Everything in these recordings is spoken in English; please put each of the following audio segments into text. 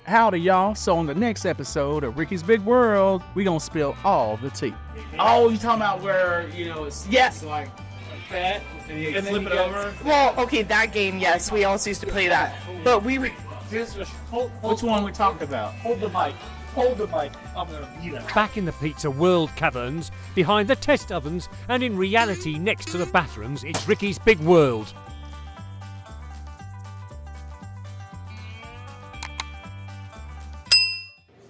Howdy, y'all. So on the next episode of Ricky's Big World, we gonna spill all the tea. Oh, you talking about where, it's like that, and you flip it over? Well, okay, that game, yes, we also used to play that. But we were... Which one we talking about? Hold the mic. I'm gonna beat it. Back in the pizza world caverns, behind the test ovens, and in reality next to the bathrooms, it's Ricky's Big World.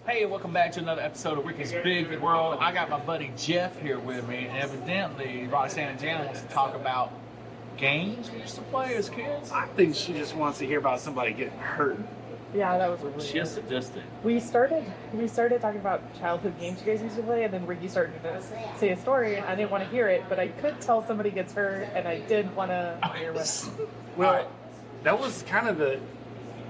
Hey, welcome back to another episode of Ricky's Big World. I got my buddy Jeff here with me, and evidently Roxanne and Jan wants to talk about games we used to play as kids. I think she just wants to hear about somebody getting hurt. Yeah, that was really She's sadistic. We started talking about childhood games you guys used to play, and then Ricky started to say a story, and I didn't want to hear it, but I could tell somebody gets hurt, and I did want to hear what. Well, that was kind of the...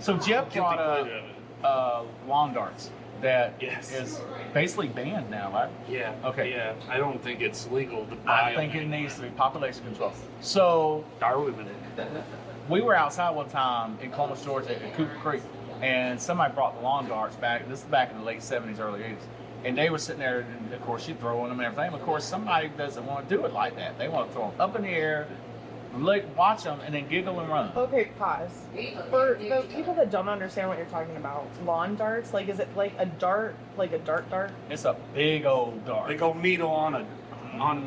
So Jeff brought up lawn darts that Yes. is basically banned now, right? Yeah. Okay. Yeah, I don't think it's legal to buy I think them. it needs to be population control. So Are limited. we were outside one time in Columbus, Georgia at Cooper Creek, and somebody brought the lawn darts back. This is back in the late 70s, early 80s. And they were sitting there, and of course, she'd throw them and everything. Of course, somebody doesn't want to do it like that. They want to throw them up in the air, watch them, and then giggle and run. Okay, pause. For the people that don't understand what you're talking about, lawn darts, like, is it like a dart, like a dart? It's a big old dart. They go needle on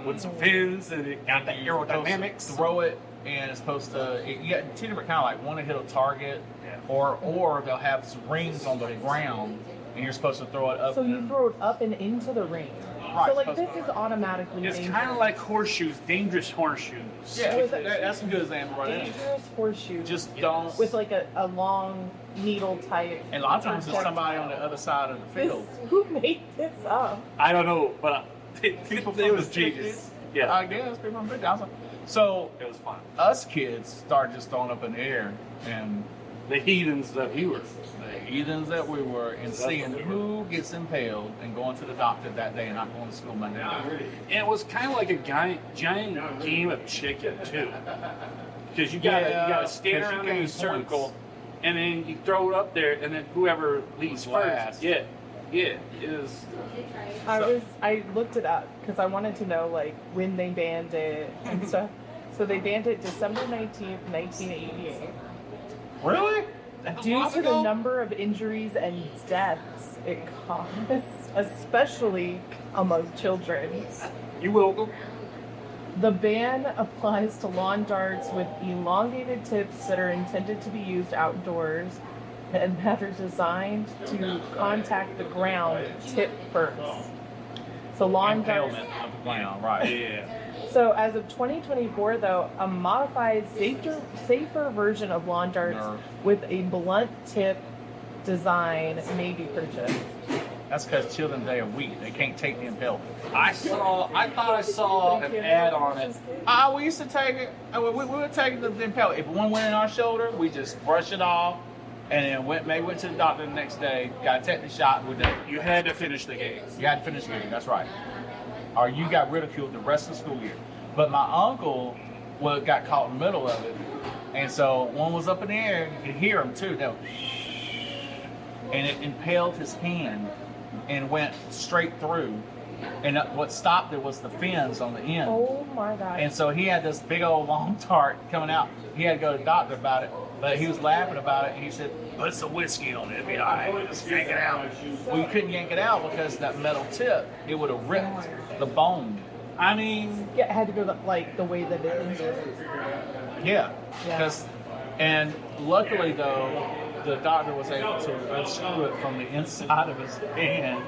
with some fins, and it got the aerodynamics. Throw it, and it's supposed to. You got two different kind of like one to hit a target, or they'll have some rings on the ground, and you're supposed to throw it up. So you throw it up and into the ring. Right, So like this is automatically It's dangerous. kind of like horseshoes, dangerous horseshoes. Yeah, that's a good example right there. Dangerous horseshoe. Just don't. with like a long needle type. And a lot of times there's somebody on the other side of the field. Who made this up? I don't know, but People it from was the genius. 50s? Yeah, I guess people from the 50s. So it was fun. us kids started just throwing up in the air, and The heathens that he was. the heathens that we were, and seeing who gets impaled and going to the doctor that day and not going to school Monday night. And it was kind of like a giant game of chicken too, because you gotta stand 'cause you around in a gain circle, points. and then you throw it up there, and then whoever leads Last. first. Yeah, it is. I looked it up because I wanted to know like when they banned it and stuff. So they banned it December 19th, 1988. Really? Due to the number of injuries and deaths it caused, especially among children. You welcome. The ban applies to lawn darts with elongated tips that are intended to be used outdoors and that are designed to contact the ground tip first. So lawn darts. Impalement of the ground, right? Yeah. So as of 2024, though, a modified, safer version of lawn darts with a blunt tip design may be purchased. That's because children today are weak. They can't take the impalement. I thought I saw an ad on it. We used to take it. We would take the impalement. If one went in our shoulder, we just brush it off, and then went to the doctor the next day, got a tetanus shot, and we're done. You had to finish the game. You had to finish the game. That's right. Or you got ridiculed the rest of the school year. But my uncle got caught in the middle of it, and so one was up in the air. You could hear him too. They were, and it impaled his hand and went straight through. And what stopped it was the fins on the end. Oh my God. And so he had this big old long dart coming out. He had to go to the doctor about it, but he was laughing about it. And he said, "Put some whiskey on it. It'll be all right. Just yank it out." Well, you couldn't yank it out because that metal tip, it would have ripped the bone. I mean, Yeah, it had to go the way that it ended. yeah. And luckily though, the doctor was able to unscrew it from the inside of his hand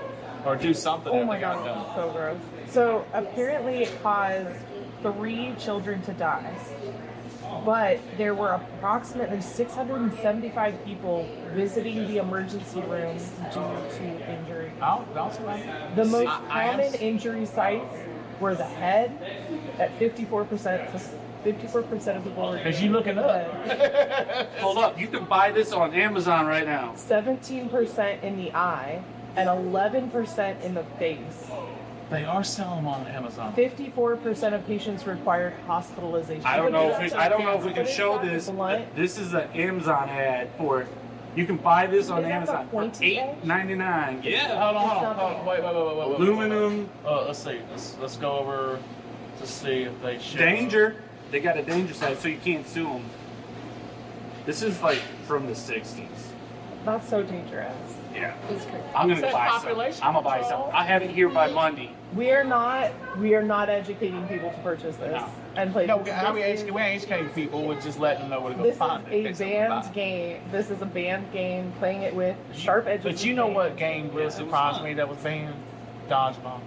or do something. Oh my God, so gross. So apparently it caused 3 children to die. But there were approximately 675 people visiting the emergency room due to injury. The most common injury sites were the head at 54%. 54% of people were. Because you looking up. Hold up, you can buy this on Amazon right now. 17% in the eye and 11% in the face. They are selling them on Amazon. 54% of patients required hospitalization. I don't know if we can show What is this. that, blunt? This is an Amazon ad for You can buy this on Is that the Amazon for pointy edge? $8.99. Yeah. Hold on, It's hold not on. Wait. Aluminum. Let's see. Let's go over to see if they ship. Danger. They got a danger side, so you can't sue them. This is like from the 60s. That's so dangerous. Yeah. It's crazy. I'm gonna Said buy some. population I'm gonna buy some. control. I have it here by Monday. We are not educating people to purchase this No. and play. No, this. we ain't educating people. We're just letting them know where to go This find it. is a banned game. This is a banned game. Playing it with sharp edges. But you know what game really surprised me that was banned? Dodgeball.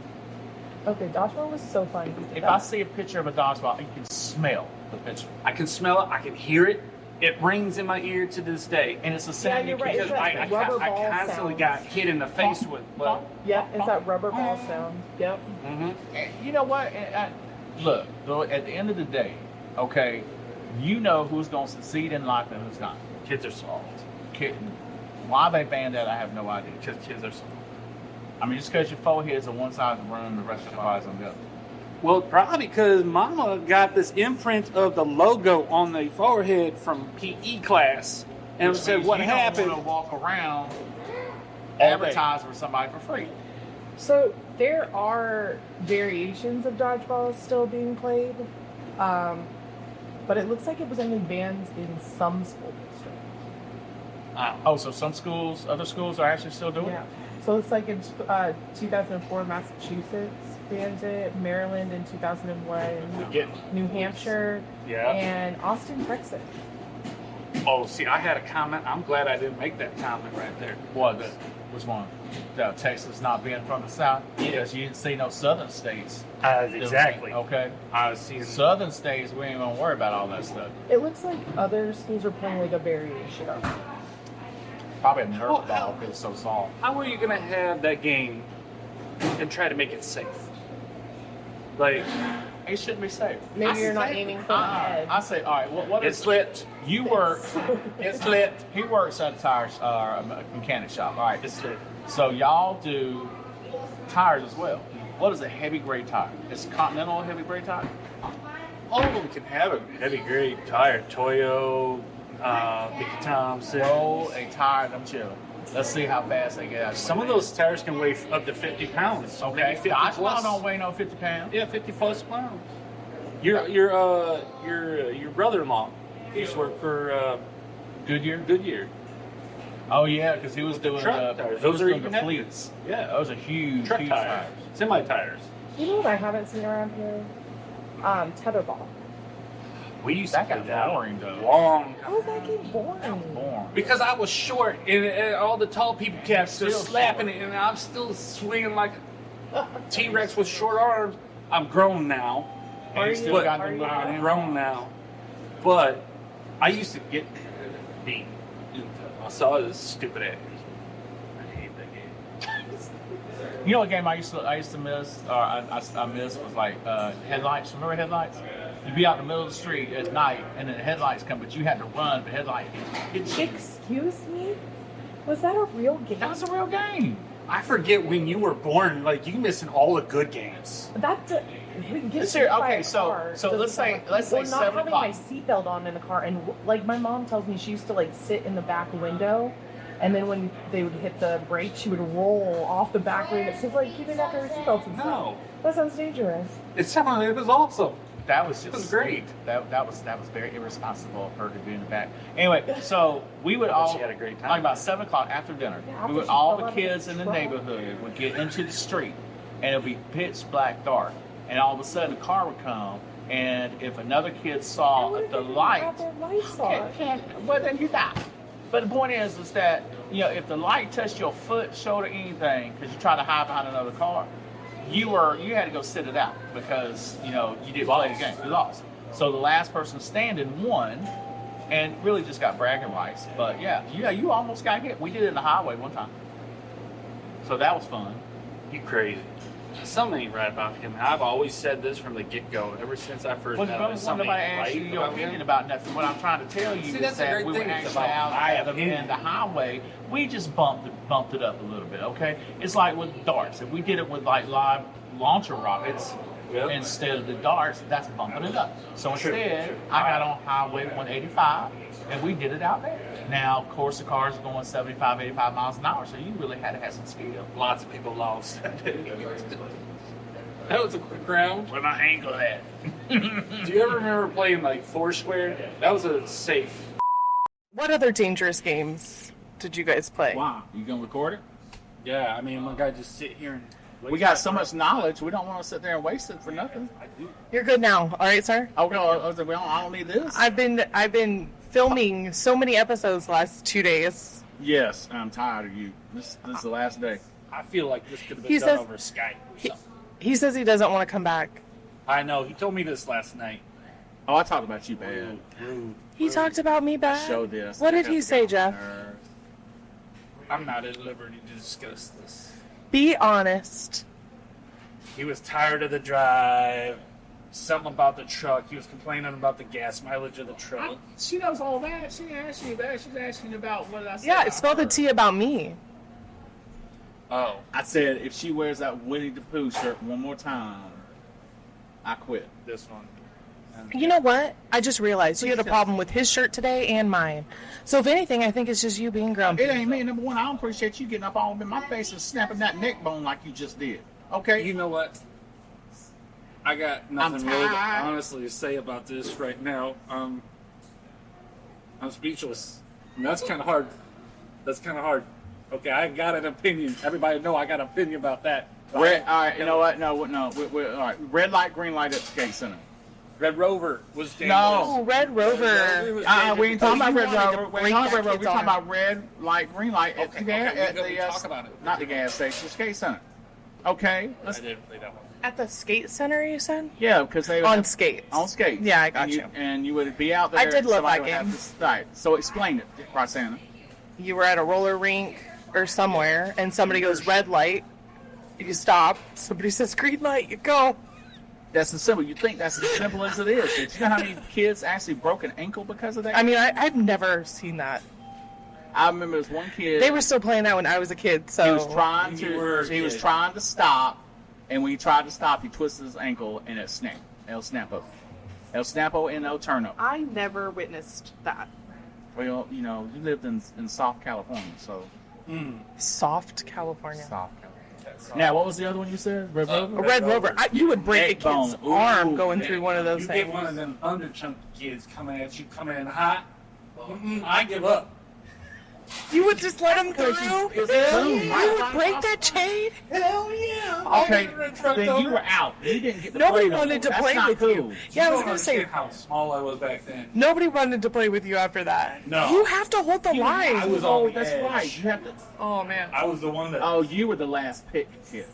Okay, dodgeball was so fun. If I see a picture of a dodgeball, you can smell the picture. I can smell it. I can hear it. It rings in my ear to this day. And it's a sound you're you right. can Because It's that rubber ball constantly sound. got hit in the face with. Well, Yep, it's that rubber ball sound. Yep. And you know what? Look, though, at the end of the day, okay, you know who's going to succeed in life and who's not. kids are soft. Why they banned that, I have no idea. Because kids are soft. I mean, just because your forehead's on one side of the room, the rest of your body's on the other. Well, probably because Mama got this imprint of the logo on the forehead from PE class, and Which said, means "What you happened?" don't want to walk around day. advertising for somebody for free. So there are variations of dodgeball still being played, but it looks like it was only banned in some schools. Oh, so some schools, other schools are actually still doing Yeah. it? So it's like in 2004, Massachusetts banned it, Maryland in 2001, Get- New Hampshire, Yeah. and Austin, Texas. Oh, see, I had a comment. I'm glad I didn't make that comment right there. What? Which one? Texas not being from the South? Yeah. Because you didn't see no southern states. Exactly. Okay. I was seeing. Southern states, we ain't gonna worry about all that stuff. It looks like other schools are playing like a variation of it. Probably a Nerf Well, ball because it's so soft. How are you gonna have that game and try to make it safe? Like, It shouldn't be safe. Maybe you're not say- aiming for the head. I say, all right. What it's is lit. you work? It's lit. He works at a tire mechanic shop. All right. It's lit. So y'all do tires as well. What is a heavy grade tire? Is Continental a heavy grade tire? All of them can have a heavy grade tire. Toyo, Mickey Thompson. Roll a tire, them chill. Let's see how fast they get out. Some of those tires can weigh up to 50 pounds. Okay. Maybe 50 Dodgeball plus. don't weigh no 50 pounds. Yeah, 50 plus pounds. Your brother-in-law used to work for Goodyear. Goodyear. Oh yeah, because he was doing Truck tires. he Those was are doing even the heavier. fleets. Yeah. Those are huge, Truck huge tires. Semi tires. You know what I haven't seen around here? Tether ball. We used That to got play that boring, though. long How is that game boring? Born. because I was short and all the tall people kept Still just slapping short. it, and I'm still swinging like a T-Rex with short arms. I'm grown now. And you Are still you- got are them you- looking I'm in. grown now, but I used to get beat. I saw this stupid ass. I hate that game. You know what game I used to miss, or I missed was like headlights. Remember headlights? You'd be out in the middle of the street at night, and then the headlights come, but you had to run. The headlight hit you. Excuse me? Was that a real game? That was a real game. I forget when you were born. Like you missing all the good games. That gets Sir, hit by okay, a so- car so doesn't let's say- sound let's say or not 7 having o'clock. my seatbelt on in the car, and like my mom tells me, she used to like sit in the back window, and then when they would hit the brake, she would roll off the back window. So it's like keeping after her seatbelts and stuff. No, That sounds dangerous. it was awesome. That was just It was great. That was very irresponsible of her to be in the back. Anyway, so we would bet all she had a great time. like about 7 o'clock after dinner. Yeah, after we would she all fell the out of the kids in the truck. neighborhood would get into the street, and it'd be pitch black dark. And all of a sudden, a car would come, and if another kid saw What if the they didn't light, have their lights on? well then you die. But the point is that if the light touched your foot, shoulder, anything, because you try to hide behind another car, you had to go sit it out because you didn't play the game. You lost. So the last person standing won, and really just got bragging rights. But you almost got hit. We did it in the highway one time, so that was fun. You crazy. Something ain't right about him. I've always said this from the get-go. Ever since I first Well, met him, nobody something asked ain't you right your about opinion him. about nothing. What I'm trying to tell you See, is that's the that great we were thing. It's actually about out my in opinion. the highway. We just bumped it up a little bit, okay? It's like with darts. If we did it with like live launcher rockets Yep. instead of the darts, that's bumping it up. So True, instead, true. I got on Highway 185, and we did it out there. Now, of course, the cars are going 75, 85 miles an hour, so you really had to have some skill. Lots of people lost. That was a quick round. Where my ankle at? Do you ever remember playing like Foursquare? That was a safe. What other dangerous games did you guys play? Wow, you gonna record it? Yeah, I mean, one guy just sit here and. We got so much knowledge, we don't want to sit there and waste it for nothing. You're good now. All right, sir. Oh no, I don't need this. I've been filming so many episodes the last 2 days. Yes, I'm tired of you. This is the last day. I feel like this could have He been done says- over Skype or something. He says he doesn't want to come back. I know. He told me this last night. Oh, I talked about you bad. Rude. He talked about me bad. Show this. What did he say, Jeff? I'm not at liberty to discuss this. Be honest. He was tired of the drive. Something about the truck. He was complaining about the gas mileage of the truck. She knows all that. She asked you that. She's asking about what I said. Yeah, it spelled the T about me. Oh. I said if she wears that Winnie the Pooh shirt one more time, I quit. This one. You know what? I just realized you had a problem with his shirt today and mine. So if anything, I think it's just you being grumpy. It ain't me. Number one, I don't appreciate you getting up all up in my face and snapping that neck bone like you just did. Okay? You know what? I got nothing really to tired. honestly to say about this right now. I'm speechless. And that's kind of hard. That's kind of hard. Okay, I got an opinion. Everybody know I got an opinion about that. Red, all right, you know what? No. We're all right. Red light, green light at the skate center. Red Rover was dangerous. No. Oh, Red Rover. We ain't talking about Red wanted to Rover. We break ain't talking that about Red Rover. kid's We're talking arm. about red light, green light at Okay, the okay, at we the can talk about it. not the gas station, the skate center. Okay. I Let's, didn't play that one. At the skate center, you said? yeah, because they On skates. on skates. Yeah, I got and you. And you would be out there. I did love somebody that would have game. to- right. So explain it, Roxana. You were at a roller rink or somewhere, and somebody goes red light. You stop. Somebody says green light. You go. That's the simple. You think that's as simple as it is. But you know how many kids actually broke an ankle because of that? I mean, I've never seen that. I remember this one kid. They were still playing that when I was a kid. So He was trying You were a to. He was kid. trying to stop, and when he tried to stop, he twisted his ankle, and it snapped. El snapo, el snapo, and el turno. I never witnessed that. Well, you know, you lived in soft California, so Soft California. soft California. Now, what was the other one you said? Red Rover. A Red Rover. You would break a Neck bone. kid's arm Ooh, going through one of those You things. get one of them underchunk kids coming at you, coming in hot. I give up. You would just let him through? Boom, You right, would break that chain? Hell yeah! Okay, I was trucked then you over. were out. You didn't get to Nobody play no wanted to more. play That's with not you. cool. Yeah, I was don't going to say, understand how small I was back then. nobody wanted to play with you after that. No. You have to hold the I line. was on oh, the that's edge. right. You have to. Oh, man. I was the one that Oh, you were the last pick kid.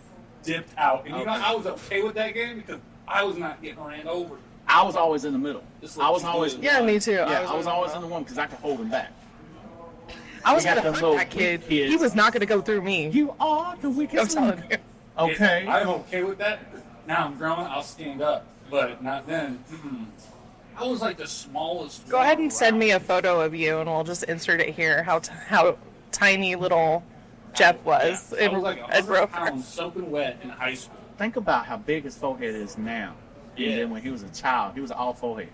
dipped out. And you know, Okay. I was okay with that game because I was not getting ran over. I was always in the middle. Just I like was you always. did. Yeah, me too. Yeah, I was always in the one because I could hold him back. I was We got going to them hurt little that kid. weak kids. He was not going to go through me. You are the I'm weakest telling link. you. Okay. I'm okay with that. Now I'm grown. I'll stand up, but not then. I was like the smallest. Go ahead and send me a photo of you, and we'll just insert it here. How tiny little Jeff was I in was like Red 100 Rover. pounds soaking wet in high school. Think about how big his forehead is now. Yeah. And then when he was a child, he was all forehead.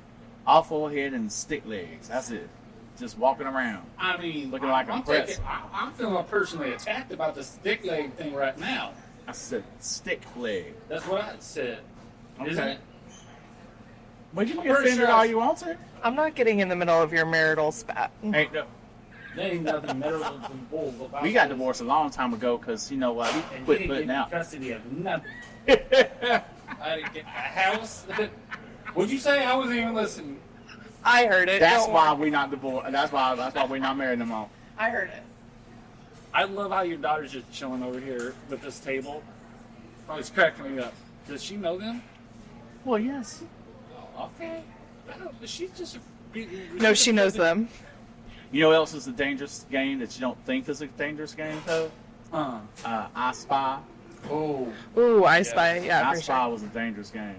All forehead and stick legs. That's it. Just walking around. I mean, Looking like a I'm pretzel. I'm feeling personally attacked about this stick leg thing right now. I said stick leg. That's what I said. Isn't Okay. it? Well, you can I'm get pretty offended sure all you want to. I'm not getting in the middle of your marital spat. Ain't no. There ain't nothing better than bull about We got this. divorced a long time ago because, you know what, we And quit you putting didn't get out. custody of nothing. I didn't get a house. What'd you say? I wasn't even listening. I heard it. That's Don't why worry. we're not divorced. That's why we're not married no more. I heard it. I love how your daughter's just chilling over here with this table. Oh, it's cracking me up. Does she know them? Well, yes. Okay. I don't, she's just. No, she knows them. You know what else is a dangerous game that you don't think is a dangerous game, though? I Spy. Oh. Ooh, I Spy. Yeah, I for Spy sure. was a dangerous game.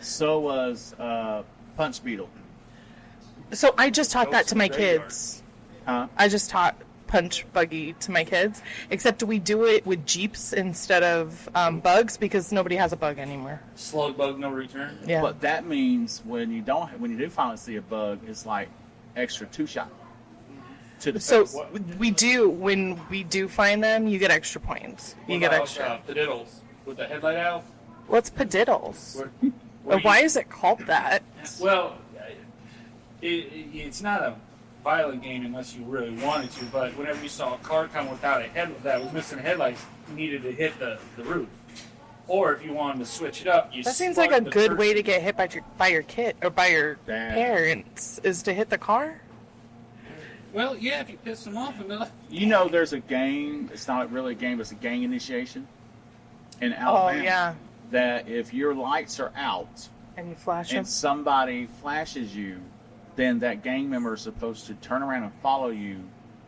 So was Punch Beetle. So I just taught that to my Graveyard. kids. Huh? I just taught Punch Buggy to my kids, except we do it with Jeeps instead of bugs because nobody has a bug anymore. Slug bug, no return. Yeah. But that means when you do finally see a bug, it's like extra 2 shot. to the So face. when we do find them, you get extra points. You get extra. The diddles with the headlight out. What's padiddles? Where Why is it called that? Well, it's not a violent game unless you really wanted to, but whenever you saw a car come without a head that was missing headlights, you needed to hit the roof. Or if you wanted to switch it up, you That seems like a spark the good way person. to get hit by your kid or by your Dad. parents is to hit the car. Well, yeah, if you piss them off enough. You know, there's a gang. It's not really a game. It's a gang initiation in Alabama. Oh yeah, That if your lights are out and you flash them. and somebody flashes you, then that gang member is supposed to turn around and follow you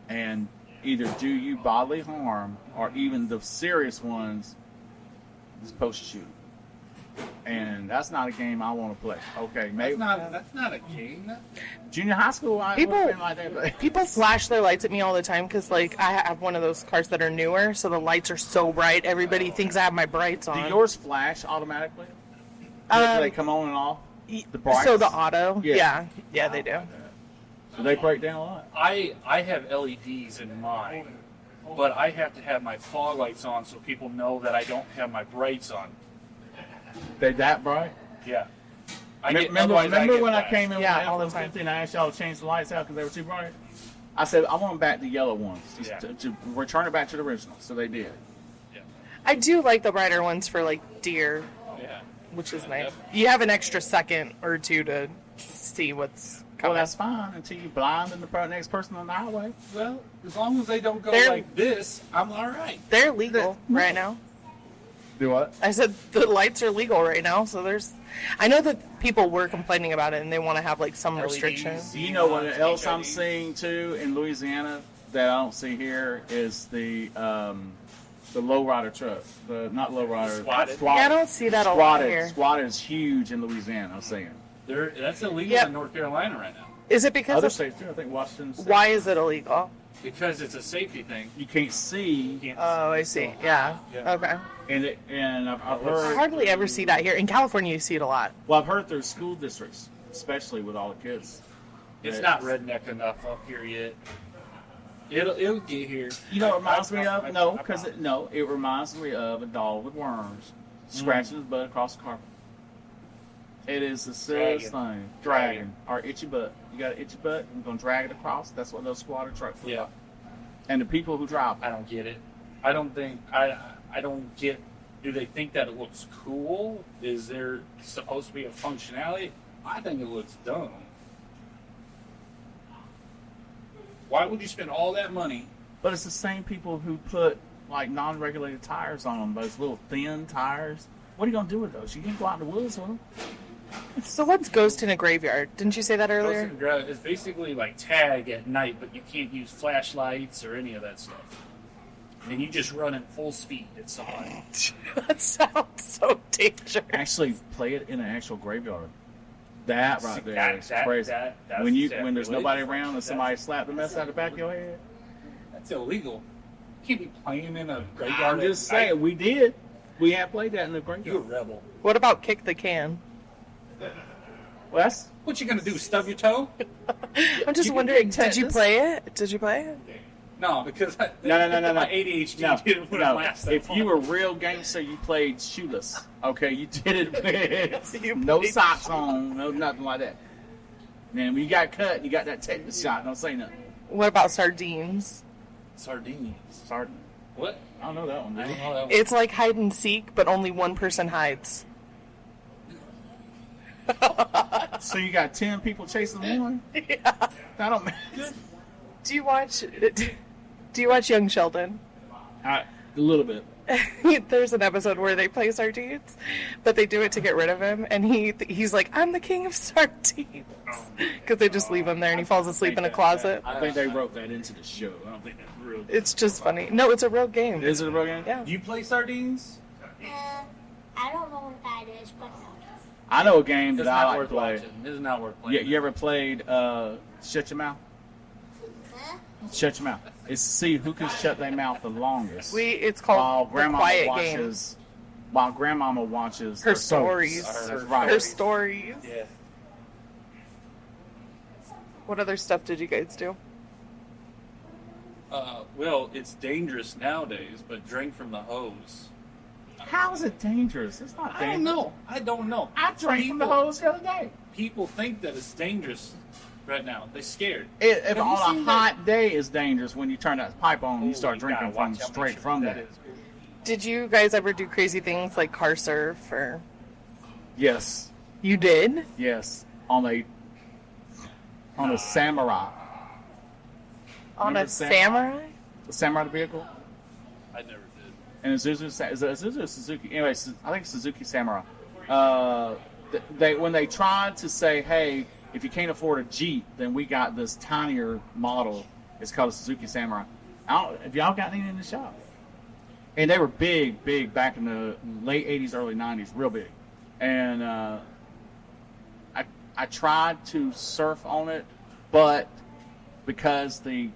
and either do you bodily harm or even the serious ones is supposed to shoot. And that's not a game I want to play. Okay, maybe That's not a game. junior high school I People- would have been like that. But People flash their lights at me all the time because, like, I have one of those cars that are newer, so the lights are so bright. Everybody thinks I have my brights do on. yours flash automatically? Um, Do they come on and off? The brights? so the auto, Yeah. yeah, they do. Do they break down a lot? I have LEDs in mine, but I have to have my fog lights on so people know that I don't have my brights on. They that bright? Yeah. Remember when I came in Yeah, with all the the time. F-150 and I asked y'all to change the lights out because they were too bright? I said, I want them back the yellow ones. Just Yeah. to return it back to the original. So they did. I do like the brighter ones for like deer, Yeah. which is nice. Yep. You have an extra second or two to see what's Well, coming. that's fine until you blind the next person on the highway. Well, as long as they don't go They're- like this, I'm all right. They're legal right now. Do what? I said the lights are legal right now, so there's. I know that people were complaining about it and they want to have like some LEDs. restrictions. You know what else I'm HIDs. seeing too in Louisiana that I don't see here is the lowrider truck. The not lowrider. Squatted. Yeah, I don't see that a lot here. Squatted is huge in Louisiana. I'm seeing. That's illegal Yep. in North Carolina right now Is it because Other of, states too. I think Washington. State. why is it illegal? because it's a safety thing. You can't see, Can't- Oh, I see. Yeah. Yeah. Okay. and I've I heard. hardly ever see that here. In California, you see it a lot. Well, I've heard through school districts, especially with all the kids. It's that- not redneck enough up here yet. It'll get here. You know, what it reminds me of I because it reminds me of a dog with worms scratching his butt across the carpet. It is the silliest thing. Dragging our itchy butt. You got an itchy butt. You're gonna drag it across. That's what those squatter trucks look Yeah. like. And the people who drive. I don't get it. I don't think I don't get. Do they think that it looks cool? Is there supposed to be a functionality? I think it looks dumb. Why would you spend all that money? But it's the same people who put like non-regulated tires on them. Those little thin tires. What are you gonna do with those? You can't go out in the woods with them. So what's ghost in a graveyard? Didn't you say that earlier? It's basically like tag at night, but you can't use flashlights or any of that stuff. And you just run at full speed at somebody. That sounds so dangerous. Actually, play it in an actual graveyard. That right there is crazy. That's when exactly there's what it nobody is. around and somebody slapped the mess out of the back of your head. That's illegal. You can't be playing in a graveyard. I'm just at night. saying, we did. We have played that in the You're a graveyard. rebel. What about kick the can? Well, that's What you gonna do? Stub your toe? I'm just You can wondering, kick did you tetanus. play it? Did you play it? No, because no. my ADHD no, didn't put it no. last that If you long. were real gangster, you played shoeless. Okay, you did it. You No played socks on, no nothing like that. Then when you got cut, you got that tetanus shot. Don't say nothing. What about sardines? Sardines. Sorry, What? I don't know that one. I Dude. don't know that one. It's like hide and seek, but only one person hides. So you got 10 people chasing one? Yeah. I don't. Do you watch? Do you watch Young Sheldon? A little bit. There's an episode where they play sardines, but they do it to get rid of him, and he's like, "I'm the king of sardines," because they just leave him there, and he falls asleep in a closet. I think they wrote that into the show. I don't think that's real. It's just funny. No, it's a real game. Is it a real game? Yeah. Do you play sardines? I don't know what that is, but I know a game It's that I not like worth to play. watching. It's not worth Yeah, playing. you ever played Shut Your Mouth? huh? Shut Your Mouth. It's to see who can shut their mouth the longest. It's while called the Grandmama Quiet watches. Game. While Grandmama watches Her the soaps. stories. That's right. Her stories. Yeah. What other stuff did you guys do? Well, it's dangerous nowadays, but drink from the hose. How is it dangerous? It's not dangerous. I don't know. I drank from the hose the other day. People think that it's dangerous right now. They're scared. If Have you on a seen that? hot day, it's dangerous when you turn that pipe on and you start drinking gotta watch from how straight much from that there. is. Did you guys ever do crazy things like car surf or? Yes, You did? yes. On a Samurai. On Remember a the samurai? The Samurai vehicle. I never did. And a Isuzu, is it Isuzu or Suzuki? Anyway, I think it's Suzuki Samurai. When they tried to say, hey, if you can't afford a Jeep, then we got this tinier model. It's called a Suzuki Samurai. Have y'all got any in the shop? And they were big back in the late 80s, early 90s, real big. And I tried to surf on it, but because the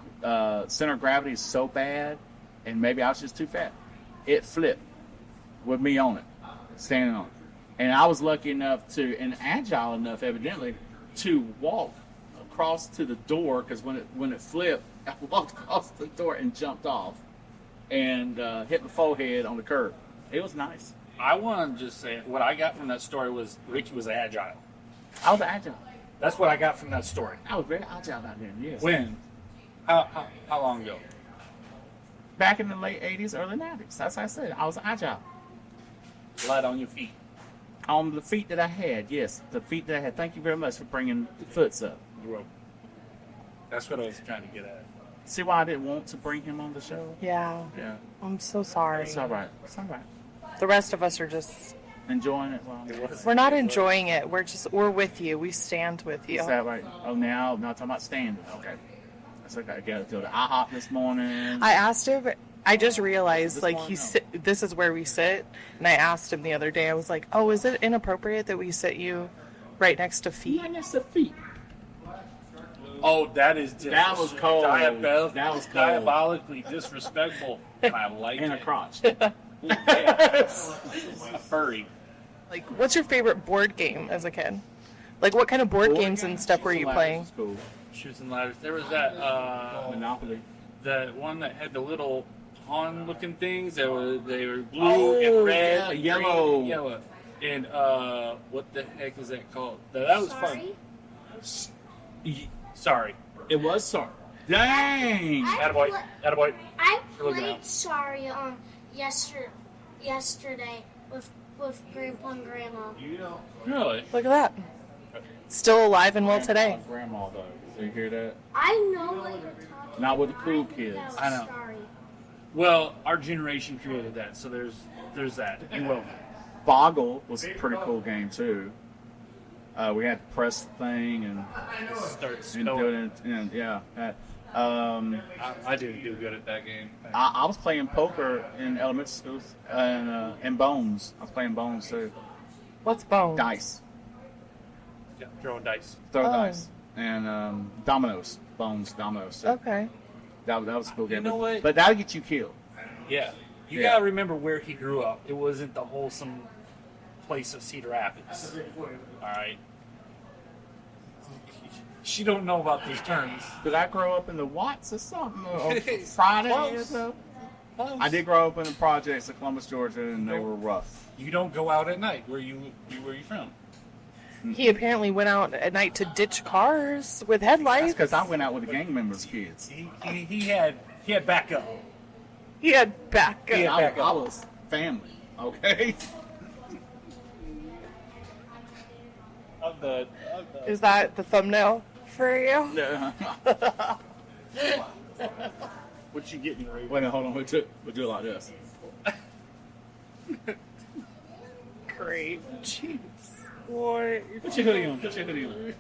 center of gravity is so bad, and maybe I was just too fat, it flipped with me on it, standing on it. And I was lucky enough and agile enough, evidently, to walk across to the door, because when it flipped, I walked across the door and jumped off and hit my forehead on the curb. It was nice. I want to just say what I got from that story was Ricky was agile. I was agile. That's what I got from that story. I was very agile back then, yes. When? How long ago? Back in the late 80s, early 90s. That's what I said. I was agile. Light on your feet. On the feet that I had, yes. The feet that I had. Thank you very much for bringing the foots up. You're welcome. That's what I was trying to get at. See why I didn't want to bring him on the show? Yeah. Yeah. I'm so sorry. It's all right. It's all right. The rest of us are just, Enjoying it while we're not enjoying it. We're with you. We stand with you. Is that right? Oh, now, not talking about standing. Okay. That's okay. I got to do the IHOP this morning. I asked him, I just realized, Just like, wanna know. this is where we sit. And I asked him the other day, I was like, oh, is it inappropriate that we sit you right next to feet? Not just the feet. Oh, that is That was cold. That was cold. Diabolically disrespectful, and I like And it. a crotch. A furry. Like, what's your favorite board game as a kid? Like, what kind of board games and stuff were you playing? Cool. Shoots and ladders. There was that Monopoly. the one that had the little pawn-looking things. They were blue Oh, and red, yeah, and yellow. green, yellow. And what the heck is that called? That was Sorry? fun. Sorry. It was sorry. Dang! Attaboy. Attaboy. I You're looking played out. Sorry yesterday with Grandpa and Grandma. Really? Look at that. Still alive and well today. Grandma, though. So you hear that? I know what you're talking about. Not with the cool I knew kids. that was I know. Sorry. Well, our generation created that, so there's that. You will. Boggle was a pretty cool game, too. We had to press the thing and Start do spelling. it. And, yeah. I didn't do good at that game. I was playing poker in elementary school and Bones. I was playing Bones, too. What's bone? Dice. Yeah, throwing dice. Throw Oh. dice. And dominoes. Bones, dominoes. Too. Okay. That was a cool game. know what? But that'll get you killed. Yeah. You Yeah. gotta remember where he grew up. It wasn't the wholesome place of Cedar Rapids. Alright. She don't know about these terms. Did I grow up in the Watts or something? Or Friday or Close. something? Close. I did grow up in the projects of Columbus, Georgia, and they were rough. You don't go out at night. Where you from? He apparently went out at night to ditch cars with That's headlights. because I went out with the gang members' kids. He had backup. He had backup. Yeah. I, back up. I was family, okay? I'm done. Is that the thumbnail for you? What you getting, Ray? Wait a minute, hold on. We'll do it like this. Great. Jeez. Boy, Put your hoodie on. Put your hoodie on.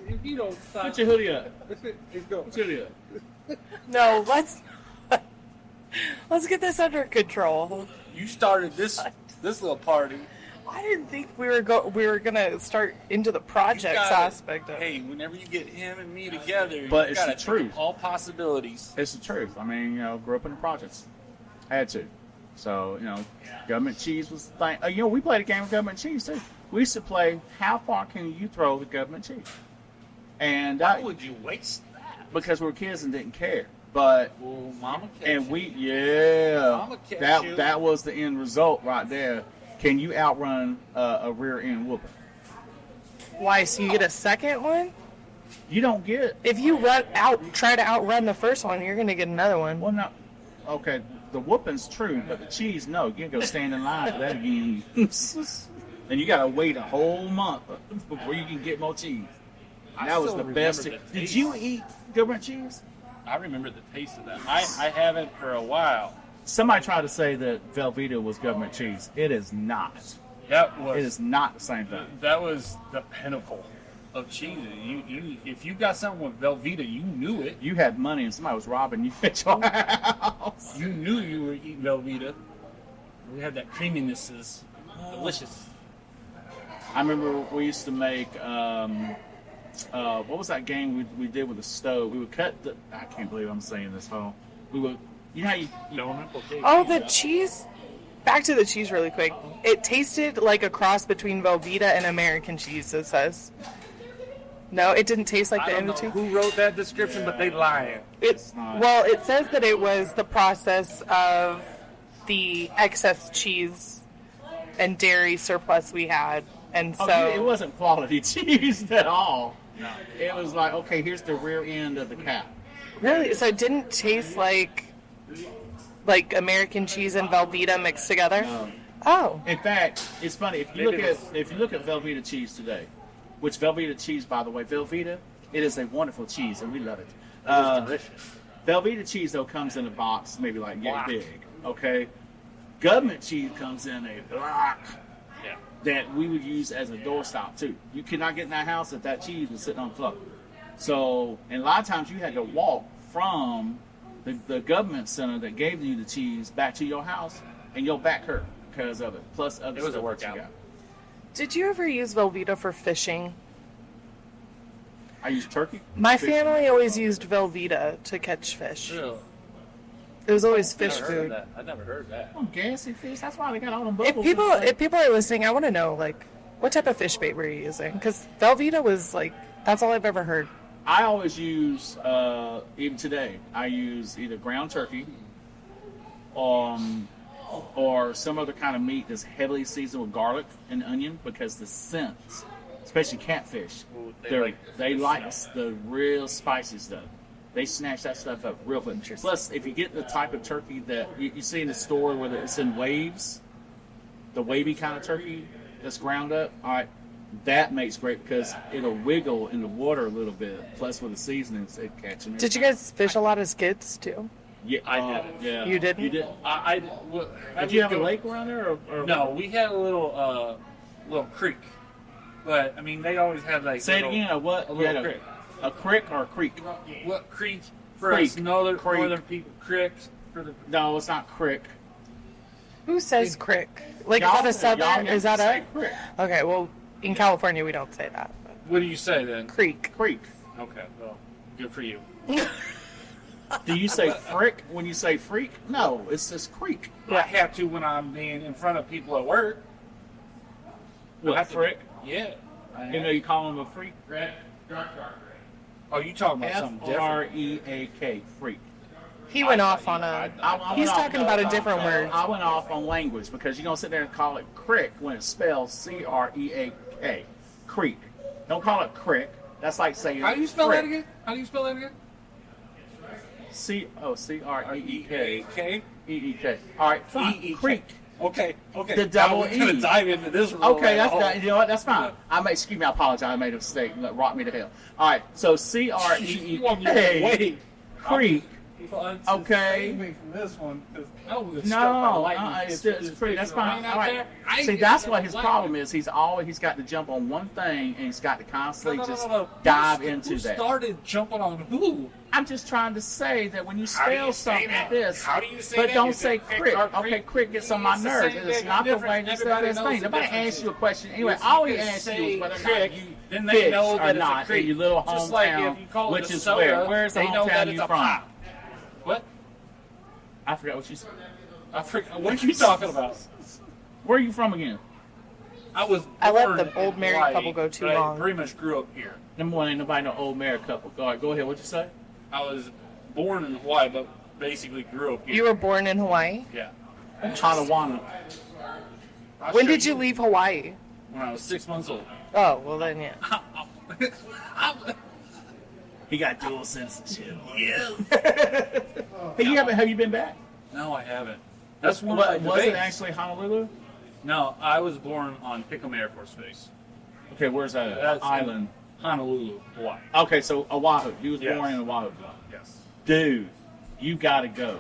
if you don't stop, Put your hoodie up. it's go. Put your hoodie up. No, let's get this under control. You started this little party. I didn't think we were gonna start into the projects You gotta- aspect of it. Hey, whenever you get him and me together, But you it's gotta the truth. take all possibilities. It's the truth. I mean, grew up in the projects. Had to. So, government cheese was the thing. We played a game of government cheese, too. We used to play, how far can you throw the government cheese? And Why would you waste that? because we were kids and didn't care. But Well, Mama catch and you. we I'ma catch you. that was the end result right there. Can you outrun a rear end whooping? Why? So you get a second one? You don't get. If you try to outrun the first one, you're gonna get another one. Well, no. Okay, the whooping's true, but the cheese, no. You can go stand in line for that again. And you gotta wait a whole month before you can get more cheese. I That was still the best. remember the Did taste. you eat government cheese? I remember the taste of that. I haven't for a while. Somebody tried to say that Velveeta was government cheese. It is not. That was It is not the same thing. that was the pinnacle of cheese. You if you got something with Velveeta, you knew it. You had money and somebody was robbing you at your house. You knew you were eating Velveeta. We had that creaminess is delicious. I remember we used to make, what was that game we did with the stove? We would cut the, I can't believe I'm saying this, hold on. We would, you know how you Oh, the cheese. Back to the cheese really quick. It tasted like a cross between Velveeta and American cheese, it says. No, it didn't taste like I the don't know other two. who wrote that description, but they lying. Well, it says that it was the process of the excess cheese and dairy surplus we had. And so it wasn't quality cheese at all. No. It was like, okay, here's the rear end of the cow. really, so it didn't taste like American cheese and Velveeta mixed together. No. Oh, In fact, it's funny if you look at Velveeta cheese today, which Velveeta cheese, by the way, Velveeta, it is a wonderful cheese and we love it. Delicious. Velveeta cheese though comes in a box, maybe like Block. big. Okay, government cheese comes in a block Yeah. that we would use as a doorstop too. You cannot get in that house if that cheese was sitting on the floor. So, and a lot of times you had to walk from the government center that gave you the cheese back to your house, and your back hurt because of it. Plus other It was a stuff that workout. you got. did you ever use Velveeta for fishing? I use turkey. My Fish. family always used Velveeta to catch fish. Really? It was always fish Never heard of food. that. I never heard that. Oh, gassy fish. That's why they got all them If bubbles. people are listening, I want to know what type of fish bait were you using? Because Velveeta was that's all I've ever heard. I always use, even today, I use either ground turkey or some other kind of meat that's heavily seasoned with garlic and onion because the scents, especially catfish, Ooh, they like the real spicy stuff. They snatch that stuff up real quick. Plus, if you get the type of turkey that you see in the store where it's in waves, the wavy kind of turkey that's ground up, all right, that makes great because it'll wiggle in the water a little bit. Plus, with the seasonings, it catches. Did you guys fish a lot as kids too? Yeah, I didn't. Yeah, You didn't? You didn't. Did Did you have a lake around there? Or No, we had a little creek, but I mean they always had Say it again. A what? A You had little creek. A creek or a creek? What creek for Creek. us northern Creek. people? Cricks for the No, it's not creek. Who says crick? Like, Y'all is that a y'all southern? Is that say a? creek? Okay, well, in California we don't say that. what do you say then? Creek. Creek. Okay, well, good for you. Do you say frick when you say freak? No, it's just creek. I have to when I'm being in front of people at work. I What, have to- frick? Yeah. I You know you call him a freak? Oh, you talking about something different? F-R-E-A-K, freak. He went off on a. I He's went talking off- about a different word. I went off on language because you're going to sit there and call it crick when it's spelled C-R-E-A-K. Creek. Don't call it crick. That's like saying How do you spell that frick. again? How do you spell that again? C-R-E-E-K. K. E-E-K. All right, fine. E-E-K. Creek. Okay. The double Now we're gonna E. dive into this. Okay, you know what? That's fine. Excuse me, I apologize. I made a mistake. Rock me to hell. All right, so C-R-E-E-K. Creek. Okay. Me from this one, 'cause I was No, it's pretty. That's fine. All right. See, that's what his problem is. He's got to jump on one thing, and he's got to constantly just dive into Who that. started jumping on who? I'm just trying to say that when you How do spell you say something that? like this, How do you say but that? don't You say say crick crick. or Okay, creek. crick gets on my It's the nerves. same It's thing, not the different. way you say Everybody this knows thing. the Nobody difference. asked you a question. Anyway, If all you he can asked say you was whether or crick, not you then they fish know or that it's a not in creek. your little Just like hometown, if you call it which a is soda, where? Where's the they know that hometown it's you a from? pop. What? I forgot what you said. I forgot. What are you talking about? Where are you from again? I was. I let born the old in married Hawaii, couple go too but long. I pretty much grew up here. Number one, ain't nobody no old married couple. All right, go ahead. What'd you say? I was born in Hawaii, but basically grew up here. You were born in Hawaii? Yeah. Tonawanda. I'll When show did you leave Hawaii? When I was 6 months old. Oh, well then, yeah. He got dual citizenship. Yes. Hey, have you been back? No, I haven't. That's one of my Was it debates. actually Honolulu? No, I was born on Pickle Air Force Base. Okay, where's that That's island? Honolulu, Hawaii. Okay, so Oahu. You was Yes. born in Oahu. Yes. Dude, you gotta go.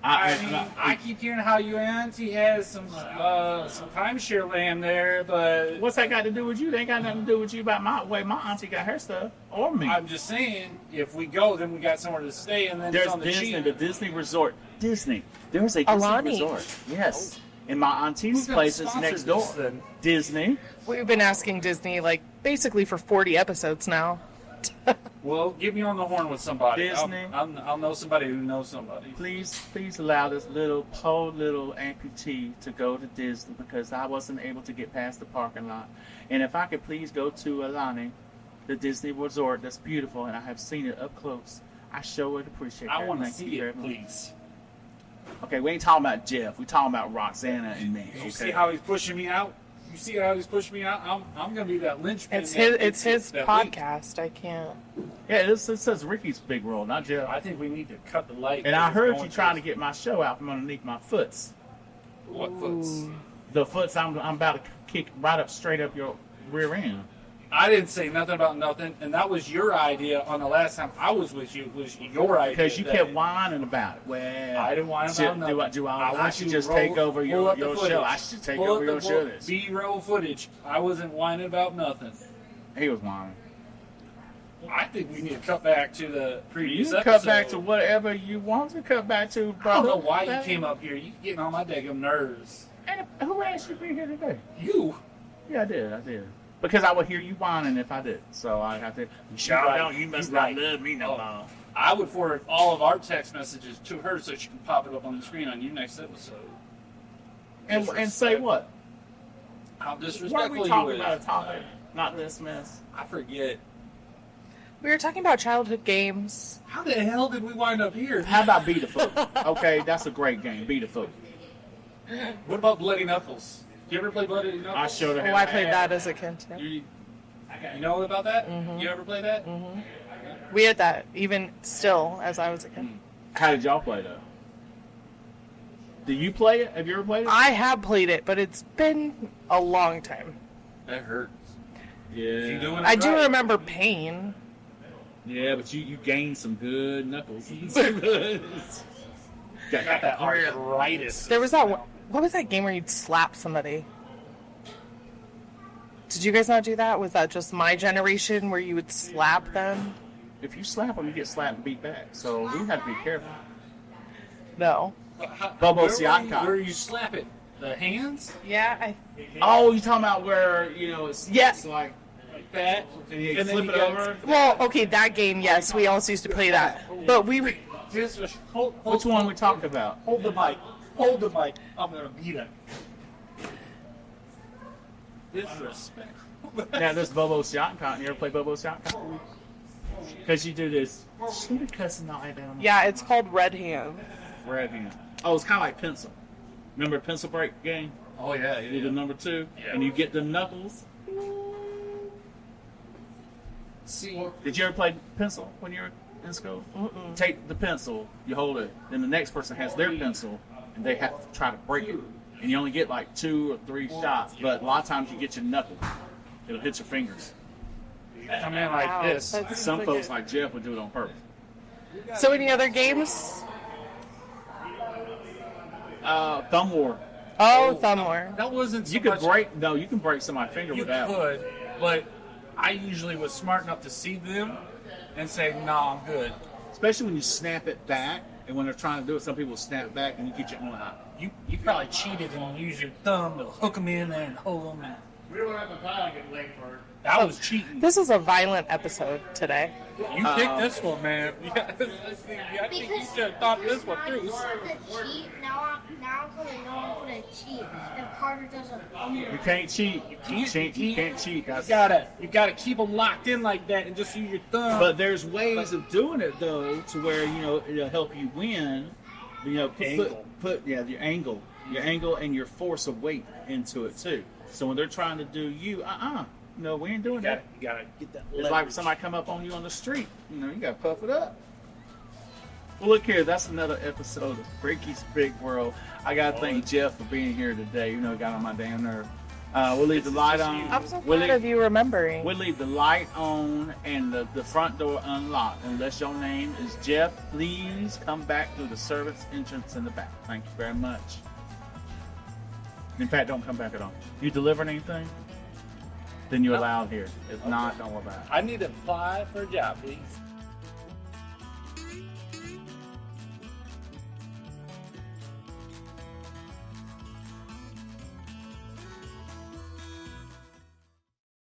I keep hearing how your auntie has some timeshare land there, but What's that got to do with you? They ain't got nothing to do with you about my way my auntie got her stuff or me. I'm just saying, if we go, then we got somewhere to stay, and then There's it's on the Disney, cheap. the Disney resort. Disney. There's a Disney Alani. resort. Yes. And my auntie's Who's gonna place is sponsor next door. this then? Disney. We've been asking Disney, like, basically for 40 episodes now. Well, get me on the horn with somebody. Disney. I'll know somebody who knows somebody. Please allow this poor little amputee to go to Disney because I wasn't able to get past the parking lot. And if I could please go to Alani, the Disney resort that's beautiful, and I have seen it up close, I sure would appreciate that. I want to Thank you see very it, much. please. Okay, we ain't talking about Jeff. We're talking about Roxana and me. You Okay? see how he's pushing me out? You see how he's pushing me out? I'm gonna be that linchpin. It's his that week. podcast. I can't. Yeah, it says Ricky's big role, not Jeff. I think we need to cut the light. And I heard you Going trying to towards- get my show out from underneath my foots. What foots? The foots I'm about to kick right up straight up your rear end. I didn't say nothing about nothing, and that was your idea on the last time I was with you. It was your idea. Because you that- kept whining about it. Well, I didn't whine about nothing. I should just roll- take over pull your up the footage. show. I should take Pull over up your the show. full B-roll footage. I wasn't whining about nothing. He was whining. I think we need to cut back to the You previous can episode. cut back to whatever you want to cut back to, I don't brother. know why you came up here. You getting on my daggum nerves. And who asked you to be here today? You. Yeah, I did. Because I would hear you whining if I did. So I have to. You sure Right. don't. You must You're not right. love me no Oh. more. I would forward all of our text messages to her so she can pop it up on the screen on your next episode. And say what? How Why are disrespectful we you talking was. about a topic? Not this mess. I forget. We were talking about childhood games. How the hell did we wind up here? How about Beat a Foot? Okay, that's a great game. Beat a Foot. What about Bloody Knuckles? You ever play Bloody Knuckles? I showed her. Oh, I played that as a kid too. You know about that? You ever play that? We had that even still as I was a kid. How did y'all play though? Do you play it? Have you ever played it? I have played it, but it's been a long time. That hurts. Yeah. You doing it I do right. remember pain. Yeah, but you gained some good knuckles. Got that arthritis. There was that one, what was that game where you'd slap somebody? Did you guys not do that? Was that just my generation where you would slap them? If you slap them, you get slapped and beat back. So we have to be careful. No. Bobo Where Siaka. where you slap it? The hands? Yeah, Oh, you talking about where it's Yeah. it's like Like that? and you And then flip you it got- over. well, okay, that game, yes, we also used to play that. But we were, Hold Which one we talked about? Hold the mic. Hold the mic. I'm gonna beat it. Disrespect. Now this Bobo Siaka. You ever play Bobo Siaka? Because you do this. Should be cussing all down. yeah, it's called Red Hand. Red hand. Oh, it's kind of like pencil. Remember pencil break game? Oh yeah, You do the number 2, Yeah. and you get the knuckles. See, Did you ever play pencil when you were in school? Take the pencil, you hold it, then the next person has their pencil, and they have to try to break it. And you only get like 2 or 3 shots, but a lot of times you get your knuckles. It'll hit your fingers. come in like Wow, this. that seems Some like folks it. like Jeff would do it on purpose. So any other games? Thumb war. Oh, Thumb War. That wasn't so You could much- you can break somebody's finger You with that one. could, but I usually was smart enough to see them and say, "Nah, I'm good." Especially when you snap it back, and when they're trying to do it, some people snap back and you get your own eye. You probably cheated and used your thumb to hook them in there and hold them. And We don't have a pile get late for it. that was cheating. This is a violent episode today. You picked this one, man. I think you should have thought this one through. The cheat. Now I'm gonna know I'm gonna cheat. If Carter doesn't. You can't cheat. You can't cheat. You That's- gotta keep them locked in like that and just use your thumb. But there's ways of doing it though, to where it'll help you win. Put your angle and your force of weight into it too. So when they're trying to do you, no, we ain't doing that. You gotta get that. It's like somebody come up on you on the street. You gotta puff it up. Well, look here. That's another episode of Freaky's Big World. I gotta thank Jeff for being here today. Got on my damn nerve. We'll leave the light on. I'm so proud of you remembering. We'll leave the light on and the front door unlocked. Unless your name is Jeff, please come back through the service entrance in the back. Thank you very much. In fact, don't come back at all. You delivering anything? Then you're allowed here. If not, don't worry about it. I need to apply for a job, please.